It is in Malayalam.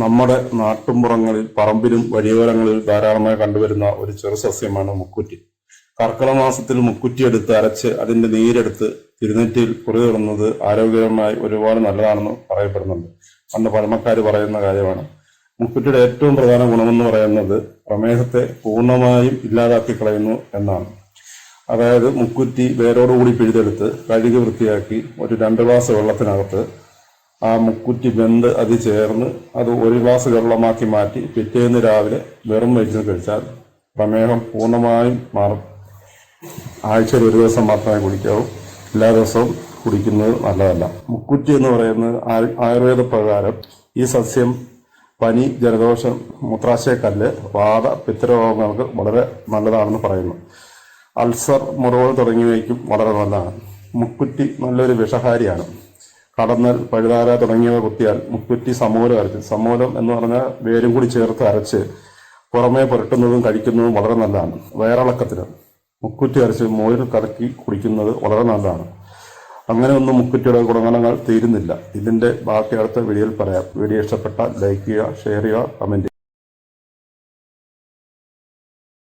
നമ്മുടെ നാട്ടുമ്പുറങ്ങളിൽ പറമ്പിലും വഴിയോരങ്ങളിൽ ധാരാളമായി കണ്ടുവരുന്ന ഒരു ചെറു സസ്യമാണ് മുക്കുറ്റി. കർക്കിടക മാസത്തിൽ മുക്കുറ്റി എടുത്ത് അരച്ച് അതിന്റെ നീരെടുത്ത് തിരുനെറ്റിയിൽ കുറിയിടുന്നത് ആരോഗ്യപരമായി ഒരുപാട് നല്ലതാണെന്ന് പറയപ്പെടുന്നുണ്ട്. പണ്ട് പഴമക്കാർ പറയുന്ന കാര്യമാണ്. മുക്കുറ്റിയുടെ ഏറ്റവും പ്രധാന ഗുണമെന്ന് പറയുന്നത് പ്രമേഹത്തെ പൂർണ്ണമായും ഇല്ലാതാക്കി കളയുന്നു എന്നാണ്. അതായത് മുക്കുറ്റി വേരോടുകൂടി പിഴുതെടുത്ത് കഴുകി വൃത്തിയാക്കി ഒരു 2 ഗ്ലാസ് വെള്ളത്തിനകത്ത് ആ മുക്കുറ്റി വെന്ത് അത് ചേർന്ന് അത് 1 ഗ്ലാസ് വെള്ളമാക്കി മാറ്റി പിറ്റേന്ന് രാവിലെ വെറും വയറ്റിൽ കഴിച്ചാൽ പ്രമേഹം പൂർണ്ണമായും മാറും. ആഴ്ചയിൽ 1 ദിവസം മാത്രമേ കുടിക്കാവൂ, എല്ലാ ദിവസവും കുടിക്കുന്നത് നല്ലതല്ല. മുക്കുറ്റി എന്ന് പറയുന്നത് ആയുർവേദ പ്രകാരം ഈ സസ്യം പനി, ജലദോഷം, മൂത്രാശയക്കല്ല്, വാത, പിത്തരോഗങ്ങൾക്ക് വളരെ നല്ലതാണെന്ന് പറയുന്നു. അൾസർ, മുറിവുകൾ തുടങ്ങിയവയ്ക്കും വളരെ നല്ലതാണ്. മുക്കുറ്റി നല്ലൊരു വിഷഹാരിയാണ്. കടന്നൽ, പഴുതാര തുടങ്ങിയവ കുത്തിയാൽ മുക്കുറ്റി സമൂലം അരച്ച്, സമൂലം എന്ന് പറഞ്ഞാൽ വേരും കൂടി ചേർത്ത് അരച്ച് പുറമേ പുരട്ടുന്നതും കഴിക്കുന്നതും വളരെ നല്ലതാണ്. വയറിളക്കത്തിന് മുക്കുറ്റി അരച്ച് മോരിൽ കലക്കി കുടിക്കുന്നത് വളരെ നല്ലതാണ്. അങ്ങനെ ഒന്നും മുക്കുറ്റിയുടെ ഗുണഗണങ്ങൾ തീരുന്നില്ല. ഇതിന്റെ ബാക്കി അടുത്ത വീഡിയോയിൽ പറയാം. വീഡിയോ ഇഷ്ടപ്പെട്ടാൽ ലൈക്ക് ചെയ്യുക, ഷെയർ ചെയ്യുക, കമന്റ് ചെയ്യുക.